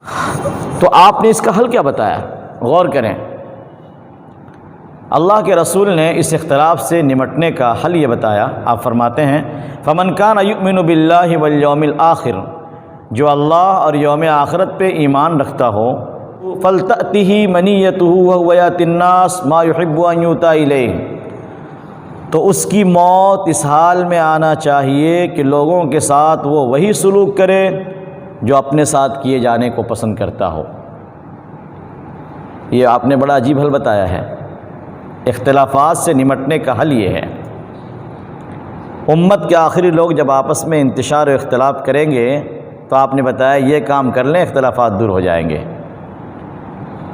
تو آپ نے اس کا حل کیا بتایا؟ غور کریں، اللہ کے رسول نے اس اختلاف سے نمٹنے کا حل یہ بتایا۔ آپ فرماتے ہیں فمن کان یؤمن باللہ والیوم الآخر، جو اللہ اور یوم آخرت پہ ایمان رکھتا ہو، فلتأتہ منیتہ وہو یأتی الناس ما یحب ان یؤتی الیہ، تو اس کی موت اس حال میں آنا چاہیے کہ لوگوں کے ساتھ وہ وہی سلوک کرے جو اپنے ساتھ کیے جانے کو پسند کرتا ہو۔ یہ آپ نے بڑا عجیب حل بتایا ہے۔ اختلافات سے نمٹنے کا حل یہ ہے، امت کے آخری لوگ جب آپس میں انتشار و اختلاف کریں گے تو آپ نے بتایا یہ کام کر لیں، اختلافات دور ہو جائیں گے۔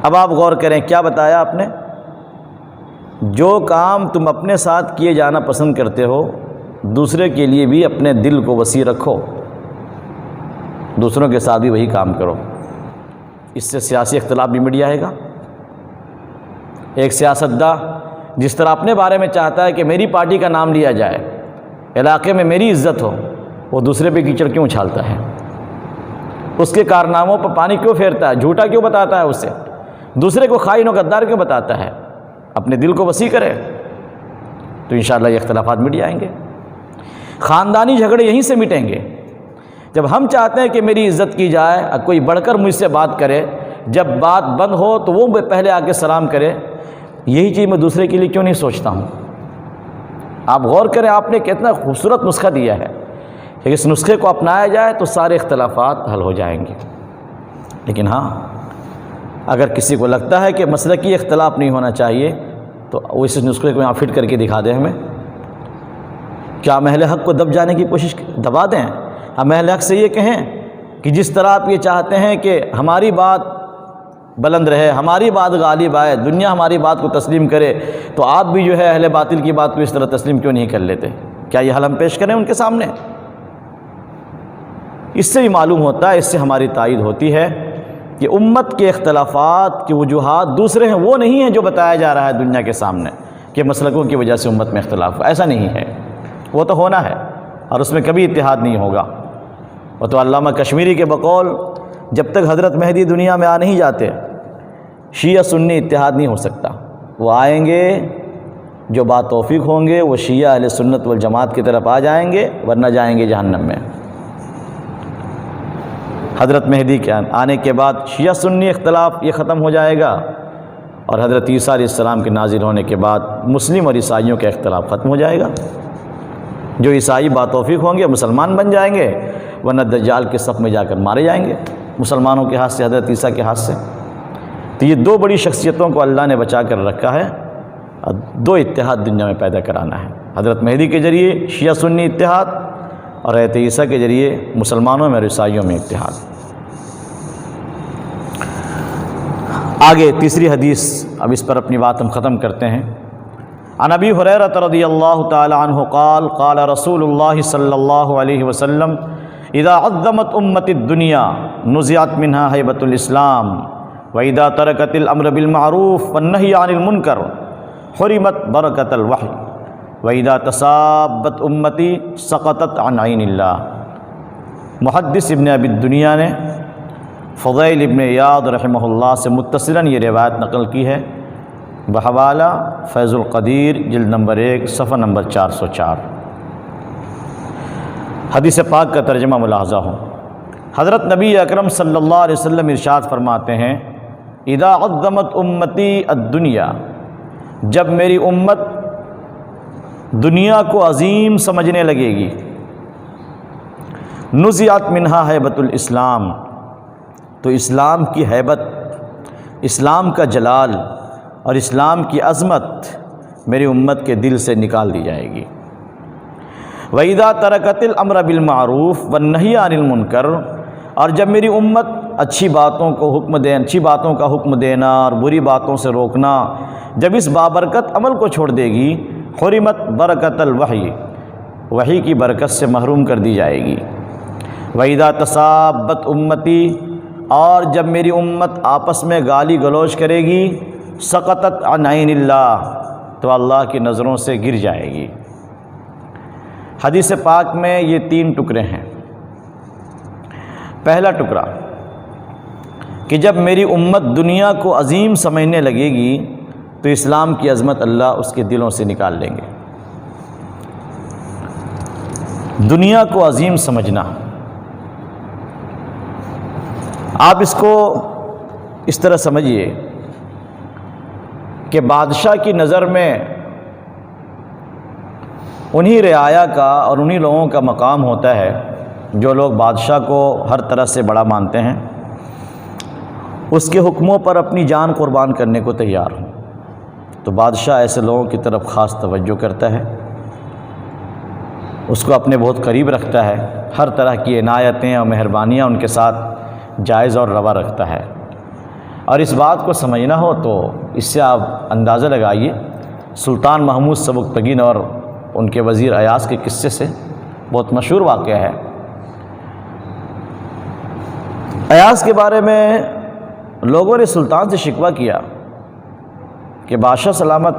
اب آپ غور کریں، کیا بتایا آپ نے؟ جو کام تم اپنے ساتھ کیے جانا پسند کرتے ہو، دوسرے کے لیے بھی اپنے دل کو وسیع رکھو، دوسروں کے ساتھ بھی وہی کام کرو۔ اس سے سیاسی اختلاف بھی مٹ جائے گا۔ ایک سیاستداں جس طرح اپنے بارے میں چاہتا ہے کہ میری پارٹی کا نام لیا جائے، علاقے میں میری عزت ہو، وہ دوسرے پہ کیچڑ کیوں اچھالتا ہے؟ اس کے کارناموں پر پانی کیوں پھیرتا ہے؟ جھوٹا کیوں بتاتا ہے اسے؟ دوسرے کو خائن و غدار کیوں بتاتا ہے؟ اپنے دل کو وسیع کرے تو انشاءاللہ یہ اختلافات مٹ جائیں گے۔ خاندانی جھگڑے یہیں سے مٹیں گے۔ جب ہم چاہتے ہیں کہ میری عزت کی جائے، کوئی بڑھ کر مجھ سے بات کرے، جب بات بند ہو تو وہ پہلے آ کے سلام کرے، یہی چیز میں دوسرے کے لیے کیوں نہیں سوچتا ہوں؟ آپ غور کریں، آپ نے کتنا خوبصورت نسخہ دیا ہے کہ اس نسخے کو اپنایا جائے تو سارے اختلافات حل ہو جائیں گے۔ لیکن ہاں، اگر کسی کو لگتا ہے کہ مسلکی اختلاف نہیں ہونا چاہیے تو وہ اس نسخے کو یہاں فٹ کر کے دکھا دیں ہمیں۔ کیا ہم اہل حق کو دب جانے کی کوشش دبا دیں؟ ہم اہل حق سے یہ کہیں کہ جس طرح آپ یہ چاہتے ہیں کہ ہماری بات بلند رہے، ہماری بات غالب آئے، دنیا ہماری بات کو تسلیم کرے، تو آپ بھی جو ہے اہل باطل کی بات کو اس طرح تسلیم کیوں نہیں کر لیتے؟ کیا یہ حل ہم پیش کریں ان کے سامنے؟ اس سے بھی معلوم ہوتا ہے، اس سے ہماری تائید ہوتی ہے کہ امت کے اختلافات کی وجوہات دوسرے ہیں، وہ نہیں ہیں جو بتایا جا رہا ہے دنیا کے سامنے کہ مسلکوں کی وجہ سے امت میں اختلاف ہوا۔ ایسا نہیں ہے، وہ تو ہونا ہے اور اس میں کبھی اتحاد نہیں ہوگا۔ وہ تو علامہ کشمیری کے بقول جب تک حضرت مہدی دنیا میں آ نہیں جاتے، شیعہ سنی اتحاد نہیں ہو سکتا۔ وہ آئیں گے، جو بات توفیق ہوں گے وہ شیعہ اہل سنت والجماعت کی طرف آ جائیں گے، ورنہ جائیں گے جہنم میں۔ حضرت مہدی کے آنے کے بعد شیعہ سنی اختلاف یہ ختم ہو جائے گا، اور حضرت عیسیٰ علیہ السلام کے نازل ہونے کے بعد مسلم اور عیسائیوں کا اختلاف ختم ہو جائے گا۔ جو عیسائی باتوفیق ہوں گے مسلمان بن جائیں گے، ورنہ دجال کے صف میں جا کر مارے جائیں گے مسلمانوں کے ہاتھ سے، حضرت عیسیٰ کے ہاتھ سے۔ تو یہ دو بڑی شخصیتوں کو اللہ نے بچا کر رکھا ہے، اور دو اتحاد دنیا میں پیدا کرانا ہے، حضرت مہدی کے ذریعے شیعہ سنی اتحاد، اور حضرت عیسیٰ کے ذریعے مسلمانوں میں اور عیسائیوں میں اتحاد۔ آگے تیسری حدیث، اب اس پر اپنی بات ہم ختم کرتے ہیں۔ عن ابی ہریرہ رضی اللہ تعالی عنہ قال قال رسول اللہ صلی اللہ علیہ وسلم اذا عظمت امت الدنیا نزعت منها ہیبۃ الاسلام واذا ترکت الامر بالمعروف والنہی عن المنکر حرمت برکۃ الوحی واذا تصابت امتی سقطت عن عین اللہ۔ محدث ابن ابی الدنیا نے فضیل ابن عیاض رحمہ اللہ سے متصلاً یہ روایت نقل کی ہے بحوالہ فیض القدیر جلد نمبر 1 صفحہ نمبر 404۔ حدیث پاک کا ترجمہ ملاحظہ ہو۔ حضرت نبی اکرم صلی اللہ علیہ وسلم ارشاد فرماتے ہیں اذا عظمت امتی الدنیا، جب میری امت دنیا کو عظیم سمجھنے لگے گی، نزعت منہا ہیبۃ الاسلام، تو اسلام کی ہیبت، اسلام کا جلال اور اسلام کی عظمت میری امت کے دل سے نکال دی جائے گی۔ وَإِذَا تَرَكَتِ الْأَمْرَ بِالْمَعْرُوفِ وَالنَّهْيَ عَنِ الْمُنكَرِ، اور جب میری امت اچھی باتوں کا حکم دینا اور بری باتوں سے روکنا، جب اس بابرکت عمل کو چھوڑ دے گی، حرمت برکت الوحی، وحی کی برکت سے محروم کر دی جائے گی۔ وَإِذَا تَصَابَتْ أُمَّتِي، اور جب میری امت آپس میں گالی گلوچ کرے گی، سقطت عن عین اللہ، تو اللہ کی نظروں سے گر جائے گی۔ حدیث پاک میں یہ 3 ٹکڑے ہیں۔ پہلا ٹکڑا، کہ جب میری امت دنیا کو عظیم سمجھنے لگے گی تو اسلام کی عظمت اللہ اس کے دلوں سے نکال لیں گے۔ دنیا کو عظیم سمجھنا، آپ اس کو اس طرح سمجھیے کہ بادشاہ کی نظر میں انہی رعایا کا اور انہی لوگوں کا مقام ہوتا ہے جو لوگ بادشاہ کو ہر طرح سے بڑا مانتے ہیں، اس کے حکموں پر اپنی جان قربان کرنے کو تیار ہوں۔ تو بادشاہ ایسے لوگوں کی طرف خاص توجہ کرتا ہے، اس کو اپنے بہت قریب رکھتا ہے، ہر طرح کی عنایتیں اور مہربانیاں ان کے ساتھ جائز اور روا رکھتا ہے۔ اور اس بات کو سمجھنا ہو تو اس سے آپ اندازہ لگائیے سلطان محمود سبکتگین اور ان کے وزیر ایاز کے قصے سے، بہت مشہور واقعہ ہے۔ ایاز کے بارے میں لوگوں نے سلطان سے شکوہ کیا کہ بادشاہ سلامت،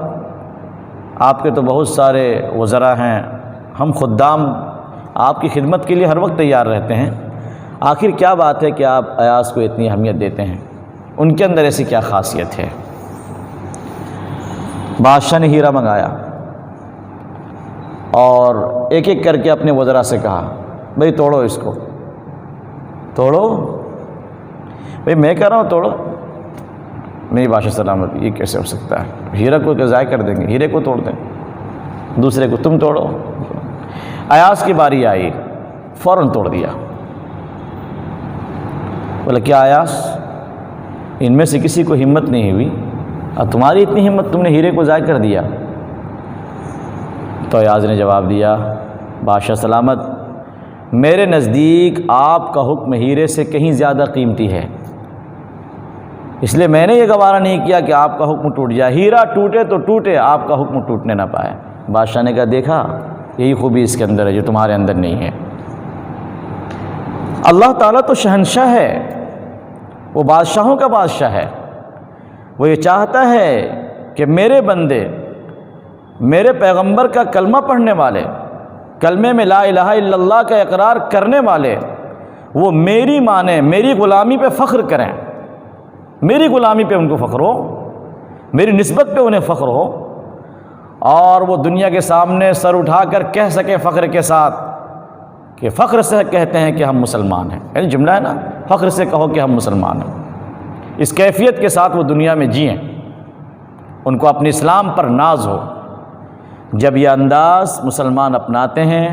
آپ کے تو بہت سارے وزراء ہیں، ہم خدام آپ کی خدمت کے لیے ہر وقت تیار رہتے ہیں، آخر کیا بات ہے کہ آپ ایاز کو اتنی اہمیت دیتے ہیں؟ ان کے اندر ایسی کیا خاصیت ہے؟ بادشاہ نے ہیرا منگایا اور ایک ایک کر کے اپنے وزراء سے کہا بھئی توڑو اس کو، توڑو، بھئی میں کہہ رہا ہوں توڑو۔ نہیں بادشاہ سلامت، یہ کیسے ہو سکتا ہے؟ ہیرا کو ضائع کر دیں گے، ہیرے کو توڑ دیں، دوسرے کو تم توڑو۔ ایاز کی باری آئی، فوراً توڑ دیا۔ بولا کیا ایاز، ان میں سے کسی کو ہمت نہیں ہوئی اور تمہاری اتنی ہمت، تم نے ہیرے کو ضائع کر دیا؟ تو ایاز نے جواب دیا بادشاہ سلامت، میرے نزدیک آپ کا حکم ہیرے سے کہیں زیادہ قیمتی ہے، اس لیے میں نے یہ گوارا نہیں کیا کہ آپ کا حکم ٹوٹ جائے، ہیرا ٹوٹے تو ٹوٹے، آپ کا حکم ٹوٹنے نہ پائے۔ بادشاہ نے کہا دیکھا، یہی خوبی اس کے اندر ہے جو تمہارے اندر نہیں ہے۔ اللہ تعالیٰ تو شہنشاہ ہے، وہ بادشاہوں کا بادشاہ ہے، وہ یہ چاہتا ہے کہ میرے بندے، میرے پیغمبر کا کلمہ پڑھنے والے، کلمے میں لا الہ الا اللہ کا اقرار کرنے والے، وہ میری مانیں، میری غلامی پہ فخر کریں، میری غلامی پہ ان کو فخر ہو، میری نسبت پہ انہیں فخر ہو، اور وہ دنیا کے سامنے سر اٹھا کر کہہ سکیں فخر کے ساتھ کہ فخر سے کہتے ہیں کہ ہم مسلمان ہیں، یعنی جملہ ہے نا، فخر سے کہو کہ ہم مسلمان ہیں، اس کیفیت کے ساتھ وہ دنیا میں جئیں، ان کو اپنے اسلام پر ناز ہو۔ جب یہ انداز مسلمان اپناتے ہیں،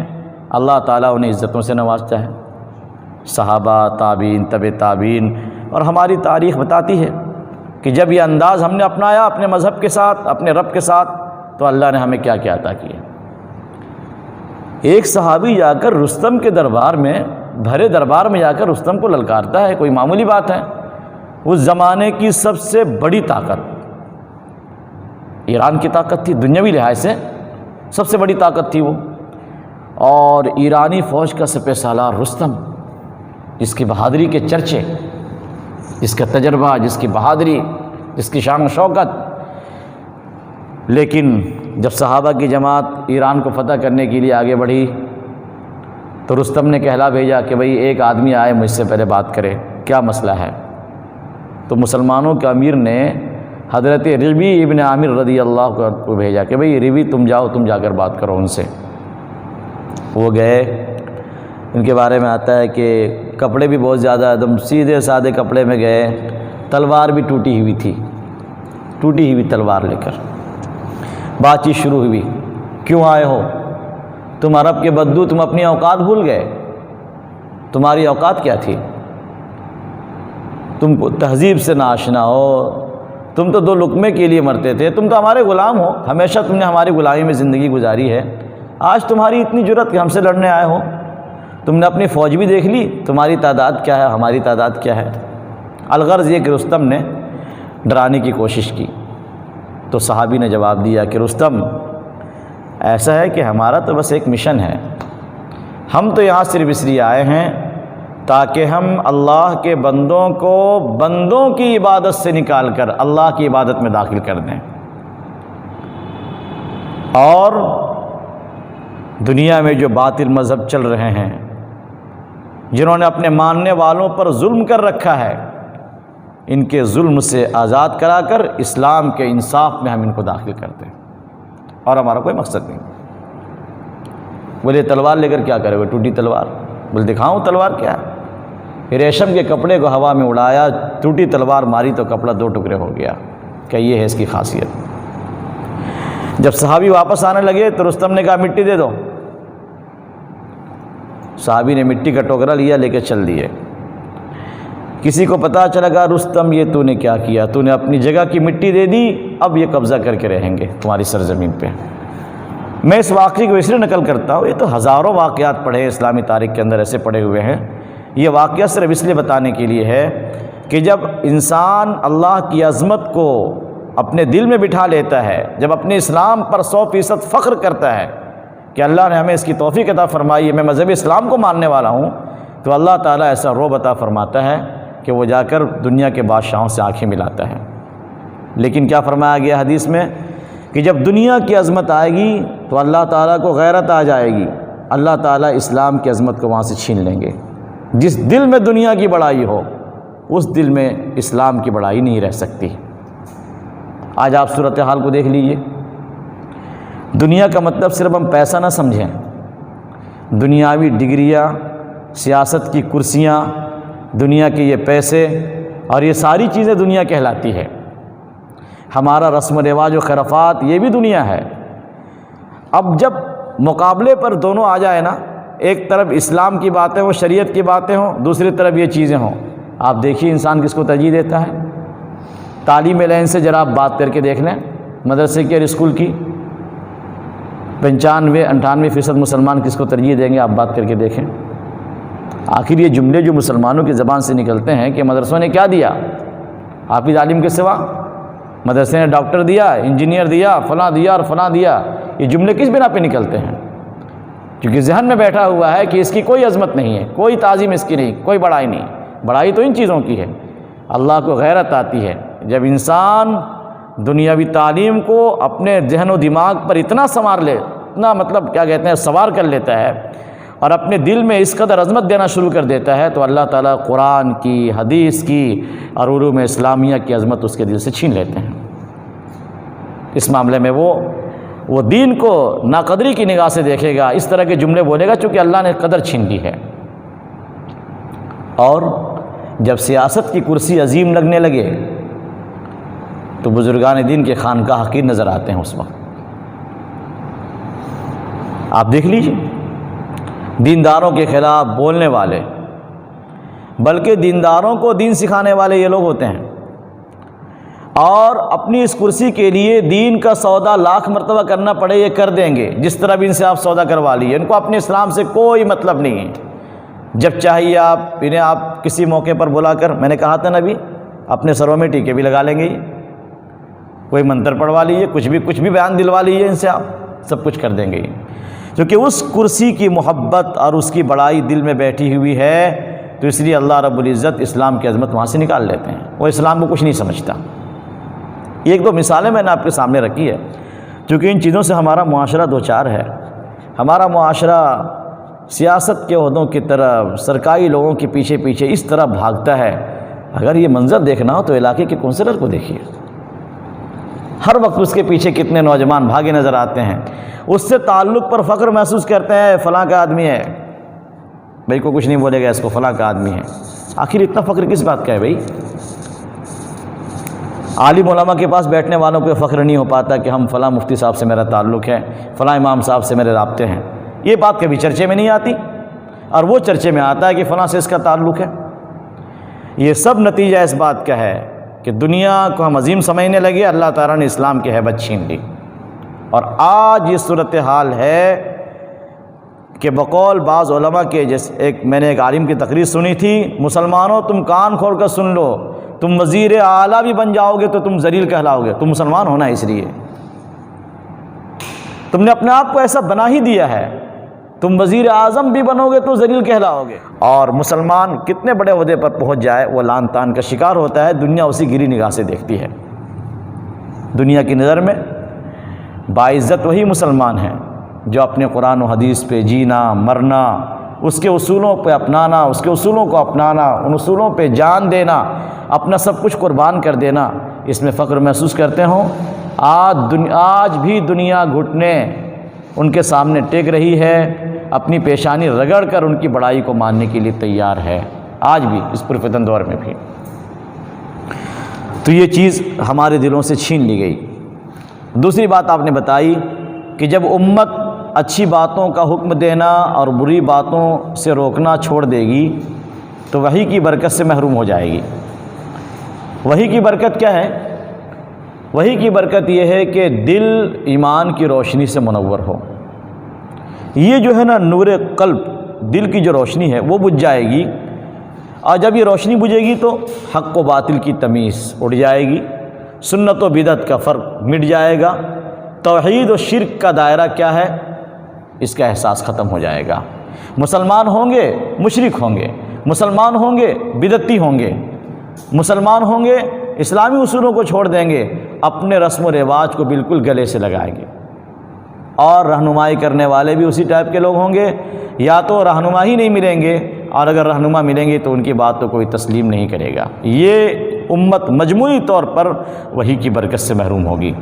اللہ تعالیٰ انہیں عزتوں سے نوازتا ہے۔ صحابہ، تابعین، تبع تابعین، اور ہماری تاریخ بتاتی ہے کہ جب یہ انداز ہم نے اپنایا اپنے مذہب کے ساتھ، اپنے رب کے ساتھ، تو اللہ نے ہمیں کیا کیا عطا کیا۔ ایک صحابی جا کر رستم کے دربار میں، بھرے دربار میں جا کر رستم کو للکارتا ہے، کوئی معمولی بات ہے؟ اس زمانے کی سب سے بڑی طاقت، ایران کی طاقت تھی، دنیاوی لحاظ سے سب سے بڑی طاقت تھی وہ، اور ایرانی فوج کا سپہ سالار رستم، جس کی بہادری کے چرچے، جس کا تجربہ، جس کی بہادری، جس کی شان و شوکت۔ لیکن جب صحابہ کی جماعت ایران کو فتح کرنے کے لیے آگے بڑھی تو رستم نے کہلا بھیجا کہ بھئی ایک آدمی آئے مجھ سے پہلے بات کرے، کیا مسئلہ ہے؟ تو مسلمانوں کے امیر نے حضرت ربی ابن عامر رضی اللہ کو بھیجا کہ بھئی ربی تم جاؤ، تم جا کر بات کرو ان سے۔ وہ گئے، ان کے بارے میں آتا ہے کہ کپڑے بھی بہت زیادہ ایک دم سیدھے سادے کپڑے میں گئے، تلوار بھی ٹوٹی ہوئی تھی، ٹوٹی ہوئی تلوار لے کر بات چیت شروع ہوئی۔ کیوں آئے ہو؟ تم عرب کے بدو، تم اپنی اوقات بھول گئے، تمہاری اوقات کیا تھی؟ تم کو تہذیب سے ناشنا ہو، تم تو دو لقمے کے لیے مرتے تھے، تم تو ہمارے غلام ہو، ہمیشہ تم نے ہماری غلامی میں زندگی گزاری ہے، آج تمہاری اتنی جرأت کہ ہم سے لڑنے آئے ہو؟ تم نے اپنی فوج بھی دیکھ لی، تمہاری تعداد کیا ہے، ہماری تعداد کیا ہے؟ الغرض یہ کہ رستم نے ڈرانے کی کوشش کی۔ تو صحابی نے جواب دیا کہ رستم، ایسا ہے کہ ہمارا تو بس ایک مشن ہے، ہم تو یہاں صرف اس لیے آئے ہیں تاکہ ہم اللہ کے بندوں کو بندوں کی عبادت سے نکال کر اللہ کی عبادت میں داخل کر دیں، اور دنیا میں جو باطل مذہب چل رہے ہیں، جنہوں نے اپنے ماننے والوں پر ظلم کر رکھا ہے، ان کے ظلم سے آزاد کرا کر اسلام کے انصاف میں ہم ان کو داخل کرتے ہیں، اور ہمارا کوئی مقصد نہیں۔ بولے تلوار لے کر کیا کرے گا؟ ٹوٹی تلوار؟ بولے دکھاؤں تلوار کیا ہے؟ ریشم کے کپڑے کو ہوا میں اڑایا، ٹوٹی تلوار ماری تو کپڑا 2 ٹکڑے ہو گیا۔ کہ یہ ہے اس کی خاصیت۔ جب صحابی واپس آنے لگے تو رستم نے کہا مٹی دے دو۔ صحابی نے مٹی کا ٹوکرا لیا، لے کے چل دیے۔ کسی کو پتہ چلا گا رستم یہ تو نے کیا کیا، تو نے اپنی جگہ کی مٹی دے دی، اب یہ قبضہ کر کے رہیں گے تمہاری سرزمین پہ۔ میں اس واقعے کو اس لیے نقل کرتا ہوں، یہ تو ہزاروں واقعات پڑھے اسلامی تاریخ کے اندر ایسے پڑے ہوئے ہیں۔ یہ واقعہ صرف اس لیے بتانے کے لیے ہے کہ جب انسان اللہ کی عظمت کو اپنے دل میں بٹھا لیتا ہے، جب اپنے اسلام پر 100% فخر کرتا ہے کہ اللہ نے ہمیں اس کی توفیق عطا فرمائی ہے، میں مذہب اسلام کو ماننے والا ہوں، تو اللہ تعالیٰ ایسا رعب عطا فرماتا ہے کہ وہ جا کر دنیا کے بادشاہوں سے آنکھیں ملاتا ہے۔ لیکن کیا فرمایا گیا حدیث میں کہ جب دنیا کی عظمت آئے گی تو اللہ تعالیٰ کو غیرت آ جائے گی، اللہ تعالیٰ اسلام کی عظمت کو وہاں سے چھین لیں گے۔ جس دل میں دنیا کی بڑائی ہو اس دل میں اسلام کی بڑائی نہیں رہ سکتی۔ آج آپ صورتحال کو دیکھ لیجئے۔ دنیا کا مطلب صرف ہم پیسہ نہ سمجھیں، دنیاوی ڈگریاں، سیاست کی کرسیاں، دنیا کے یہ پیسے اور یہ ساری چیزیں دنیا کہلاتی ہے۔ ہمارا رسم و رواج و خرافات یہ بھی دنیا ہے۔ اب جب مقابلے پر دونوں آ جائے نا، ایک طرف اسلام کی باتیں ہوں، شریعت کی باتیں ہوں، دوسری طرف یہ چیزیں ہوں، آپ دیکھیے انسان کس کو ترجیح دیتا ہے۔ تعلیم لائن سے ذرا آپ بات کر کے دیکھ لیں، مدرسے کی اور اسکول کی، 95-98% مسلمان کس کو ترجیح دیں گے؟ آپ بات کر کے دیکھیں۔ آخر یہ جملے جو مسلمانوں کی زبان سے نکلتے ہیں کہ مدرسوں نے کیا دیا حافظ عالم کے سوا؟ مدرسے نے ڈاکٹر دیا، انجینئر دیا، فلاں دیا اور فلاں دیا۔ یہ جملے کس بنا پہ نکلتے ہیں؟ کیونکہ ذہن میں بیٹھا ہوا ہے کہ اس کی کوئی عظمت نہیں ہے، کوئی تعظیم اس کی نہیں، کوئی بڑائی نہیں۔ بڑائی تو ان چیزوں کی ہے۔ اللہ کو غیرت آتی ہے جب انسان دنیاوی تعلیم کو اپنے ذہن و دماغ پر اتنا سنوار لے، اتنا مطلب کیا کہتے ہیں سوار کر لیتا ہے اور اپنے دل میں اس قدر عظمت دینا شروع کر دیتا ہے، تو اللہ تعالیٰ قرآن کی، حدیث کی اور علوم اسلامیہ کی عظمت اس کے دل سے چھین لیتے ہیں۔ اس معاملے میں وہ دین کو ناقدری کی نگاہ سے دیکھے گا، اس طرح کے جملے بولے گا چونکہ اللہ نے قدر چھین لی ہے۔ اور جب سیاست کی کرسی عظیم لگنے لگے تو بزرگان دین کے خانقاہ حقیر نظر آتے ہیں۔ اس وقت آپ دیکھ لیجئے، دینداروں کے خلاف بولنے والے، بلکہ دینداروں کو دین سکھانے والے یہ لوگ ہوتے ہیں، اور اپنی اس کرسی کے لیے دین کا سودا لاکھ مرتبہ کرنا پڑے یہ کر دیں گے، جس طرح بھی ان سے آپ سودا کروا لیے۔ ان کو اپنے اسلام سے کوئی مطلب نہیں ہے۔ جب چاہیے انہیں آپ کسی موقع پر بلا کر، میں نے کہا تھا نبی اپنے سروں میں ٹیکے بھی لگا لیں گے، کوئی منتر پڑھوا لیجیے، کچھ بھی بیان دلوا لیجیے ان سے، آپ سب کچھ کر دیں گے، کیونکہ اس کرسی کی محبت اور اس کی بڑائی دل میں بیٹھی ہوئی ہے۔ تو اس لیے اللہ رب العزت اسلام کی عظمت وہاں سے نکال لیتے ہیں، وہ اسلام کو کچھ نہیں سمجھتا۔ ایک دو مثالیں میں نے آپ کے سامنے رکھی ہے، چونکہ ان چیزوں سے ہمارا معاشرہ دوچار ہے۔ ہمارا معاشرہ سیاست کے عہدوں کی طرف، سرکاری لوگوں کے پیچھے پیچھے اس طرح بھاگتا ہے۔ اگر یہ منظر دیکھنا ہو تو علاقے کے کونسلر کو دیکھیے، ہر وقت اس کے پیچھے کتنے نوجوان بھاگے نظر آتے ہیں، اس سے تعلق پر فخر محسوس کرتے ہیں، فلاں کا آدمی ہے، بھائی کو کچھ نہیں بولے گا اس کو، فلاں کا آدمی ہے۔ آخر اتنا فخر کس بات کا ہے بھائی؟ عالم علماء کے پاس بیٹھنے والوں کو فخر نہیں ہو پاتا کہ ہم فلاں مفتی صاحب سے میرا تعلق ہے، فلاں امام صاحب سے میرے رابطے ہیں، یہ بات کبھی چرچے میں نہیں آتی، اور وہ چرچے میں آتا ہے کہ فلاں سے اس کا تعلق ہے۔ یہ سب نتیجہ اس بات کا ہے کہ دنیا کو ہم عظیم سمجھنے لگے، اللہ تعالیٰ نے اسلام کی ہیبت چھین لی۔ اور آج یہ صورتحال ہے کہ بقول بعض علماء کے، جیسے میں نے ایک عالم کی تقریر سنی تھی، مسلمانوں تم کان کھول کر سن لو، تم وزیر اعلیٰ بھی بن جاؤ گے تو تم ذلیل کہلاؤ گے، تم مسلمان ہونا ہے اس لیے، تم نے اپنے آپ کو ایسا بنا ہی دیا ہے، تم وزیر اعظم بھی بنو گے تو ذلیل کہلاؤ گے۔ اور مسلمان کتنے بڑے عہدے پر پہنچ جائے وہ لان تان کا شکار ہوتا ہے، دنیا اسی گری نگاہ سے دیکھتی ہے۔ دنیا کی نظر میں باعزت وہی مسلمان ہیں جو اپنے قرآن و حدیث پہ جینا مرنا، اس کے اصولوں پہ اپنانا، اس کے اصولوں کو اپنانا، ان اصولوں پہ جان دینا، اپنا سب کچھ قربان کر دینا، اس میں فخر محسوس کرتے ہوں۔ آج بھی دنیا گھٹنے ان کے سامنے ٹیک رہی ہے، اپنی پیشانی رگڑ کر ان کی بڑائی کو ماننے کے لیے تیار ہے، آج بھی اس پرفتن دور میں بھی۔ تو یہ چیز ہمارے دلوں سے چھین لی گئی۔ دوسری بات آپ نے بتائی کہ جب امت اچھی باتوں کا حکم دینا اور بری باتوں سے روکنا چھوڑ دے گی تو وحی کی برکت سے محروم ہو جائے گی۔ وحی کی برکت کیا ہے؟ وحی کی برکت یہ ہے کہ دل ایمان کی روشنی سے منور ہو۔ یہ جو ہے نا نور قلب، دل کی جو روشنی ہے وہ بجھ جائے گی، اور جب یہ روشنی بجھے گی تو حق و باطل کی تمیز اڑ جائے گی، سنت و بدعت کا فرق مٹ جائے گا، توحید و شرک کا دائرہ کیا ہے اس کا احساس ختم ہو جائے گا۔ مسلمان ہوں گے مشرک ہوں گے، مسلمان ہوں گے بدعتی ہوں گے، مسلمان ہوں گے اسلامی اصولوں کو چھوڑ دیں گے، اپنے رسم و رواج کو بالکل گلے سے لگائیں گے، اور رہنمائی کرنے والے بھی اسی ٹائپ کے لوگ ہوں گے، یا تو رہنما ہی نہیں ملیں گے، اور اگر رہنما ملیں گے تو ان کی بات تو کوئی تسلیم نہیں کرے گا۔ یہ امت مجموعی طور پر وحی کی برکت سے محروم ہوگی۔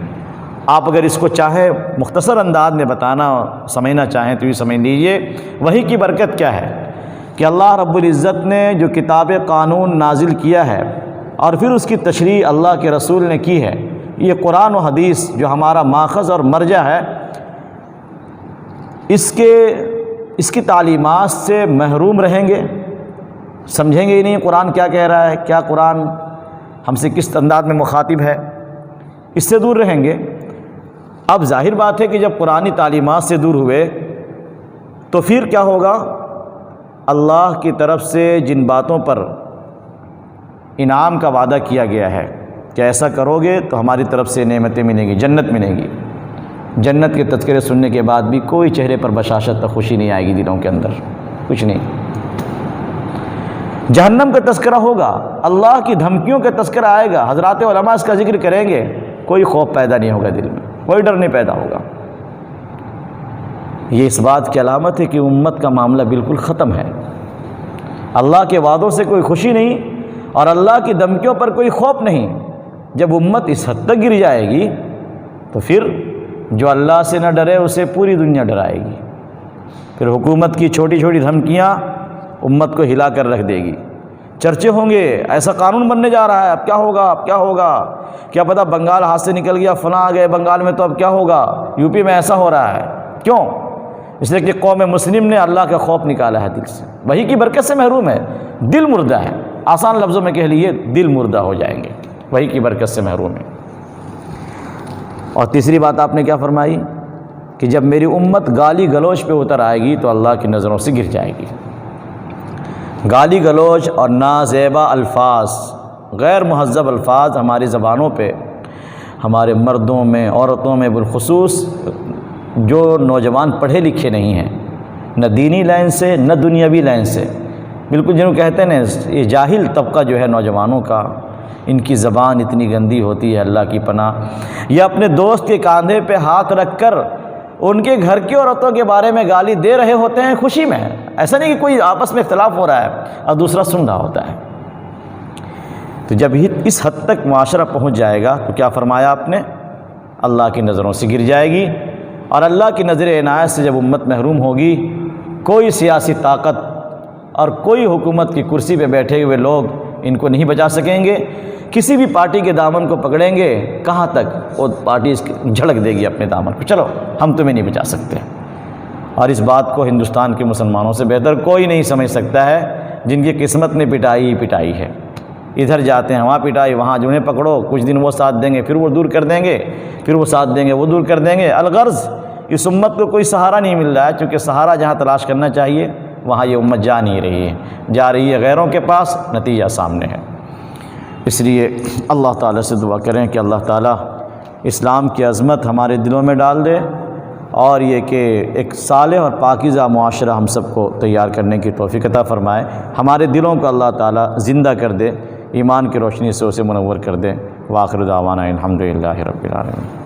آپ اگر اس کو چاہے مختصر انداز میں بتانا سمجھنا چاہیں تو یہ سمجھ لیجئے وحی کی برکت کیا ہے کہ اللہ رب العزت نے جو کتاب قانون نازل کیا ہے اور پھر اس کی تشریح اللہ کے رسول نے کی ہے، یہ قرآن و حدیث جو ہمارا ماخذ اور مرجع ہے، اس کی تعلیمات سے محروم رہیں گے، سمجھیں گے ہی نہیں قرآن کیا کہہ رہا ہے، کیا قرآن ہم سے کس انداز میں مخاطب ہے، اس سے دور رہیں گے۔ اب ظاہر بات ہے کہ جب قرآنی تعلیمات سے دور ہوئے تو پھر کیا ہوگا؟ اللہ کی طرف سے جن باتوں پر انعام کا وعدہ کیا گیا ہے کہ ایسا کرو گے تو ہماری طرف سے نعمتیں ملیں گی، جنت ملے گی، جنت کے تذکرے سننے کے بعد بھی کوئی چہرے پر بشاشت اور خوشی نہیں آئے گی، دلوں کے اندر کچھ نہیں۔ جہنم کا تذکرہ ہوگا، اللہ کی دھمکیوں کا تذکرہ آئے گا، حضرات علماء اس کا ذکر کریں گے، کوئی خوف پیدا نہیں ہوگا دل میں، کوئی ڈر نہیں پیدا ہوگا۔ یہ اس بات کی علامت ہے کہ امت کا معاملہ بالکل ختم ہے، اللہ کے وعدوں سے کوئی خوشی نہیں اور اللہ کی دھمکیوں پر کوئی خوف نہیں۔ جب امت اس حد تک گر جائے گی تو پھر جو اللہ سے نہ ڈرے اسے پوری دنیا ڈرائے گی، پھر حکومت کی چھوٹی چھوٹی دھمکیاں امت کو ہلا کر رکھ دے گی، چرچے ہوں گے ایسا قانون بننے جا رہا ہے، اب کیا ہوگا، اب کیا ہوگا، کیا پتہ بنگال ہاتھ سے نکل گیا، فلاں آ گئے بنگال میں تو اب کیا ہوگا، یو پی میں ایسا ہو رہا ہے۔ کیوں؟ اس لیے کہ قوم مسلم نے اللہ کا خوف نکالا ہے دل سے، وحی کی برکت سے محروم ہے، دل مردہ ہے، آسان لفظوں میں کہہ لیے دل مردہ ہو جائیں گے، وحی کی برکت سے محروم ہے۔ اور تیسری بات آپ نے کیا فرمائی کہ جب میری امت گالی گلوچ پہ اتر آئے گی تو اللہ کی نظروں سے گر جائے گی۔ گالی گلوچ اور نازیبا الفاظ، غیر مہذب الفاظ ہماری زبانوں پہ، ہمارے مردوں میں، عورتوں میں، بالخصوص جو نوجوان پڑھے لکھے نہیں ہیں، نہ دینی لائن سے نہ دنیاوی لائن سے، بالکل جنہوں کہتے ہیں یہ جاہل طبقہ جو ہے نوجوانوں کا، ان کی زبان اتنی گندی ہوتی ہے، اللہ کی پناہ۔ یہ اپنے دوست کے کاندھے پہ ہاتھ رکھ کر ان کے گھر کی عورتوں کے بارے میں گالی دے رہے ہوتے ہیں خوشی میں، ایسا نہیں کہ کوئی آپس میں اختلاف ہو رہا ہے اور دوسرا سن رہا ہوتا ہے۔ تو جب اس حد تک معاشرہ پہنچ جائے گا تو کیا فرمایا آپ نے؟ اللہ کی نظروں سے گر جائے گی، اور اللہ کی نظر عنایت سے جب امت محروم ہوگی، کوئی سیاسی طاقت اور کوئی حکومت کی کرسی پہ بیٹھے ہوئے لوگ ان کو نہیں بچا سکیں گے۔ کسی بھی پارٹی کے دامن کو پکڑیں گے، کہاں تک وہ پارٹی جھڑک دے گی اپنے دامن کو، چلو ہم تمہیں نہیں بچا سکتے۔ اور اس بات کو ہندوستان کے مسلمانوں سے بہتر کوئی نہیں سمجھ سکتا ہے، جن کی قسمت میں پٹائی ہی پٹائی ہے، ادھر جاتے ہیں وہاں پٹائی، وہاں جنہیں پکڑو کچھ دن وہ ساتھ دیں گے، پھر وہ دور کر دیں گے، پھر وہ ساتھ دیں گے وہ دور کر دیں گے۔ الغرض اس امت کو کوئی سہارا نہیں مل رہا ہے، چونکہ سہارا جہاں تلاش کرنا چاہیے وہاں یہ امت جا نہیں رہی ہے، جا رہی ہے غیروں کے پاس، نتیجہ سامنے ہے۔ اس لیے اللہ تعالیٰ سے دعا کریں کہ اللہ تعالیٰ اسلام کی عظمت ہمارے دلوں میں ڈال دے، اور یہ کہ ایک صالح اور پاکیزہ معاشرہ ہم سب کو تیار کرنے کی توفیق عطا فرمائے، ہمارے دلوں کو اللہ تعالیٰ زندہ کر دے، ایمان کی روشنی سے اسے منور کر دے۔ وآخر دعوانا الحمدللہ رب العالمین۔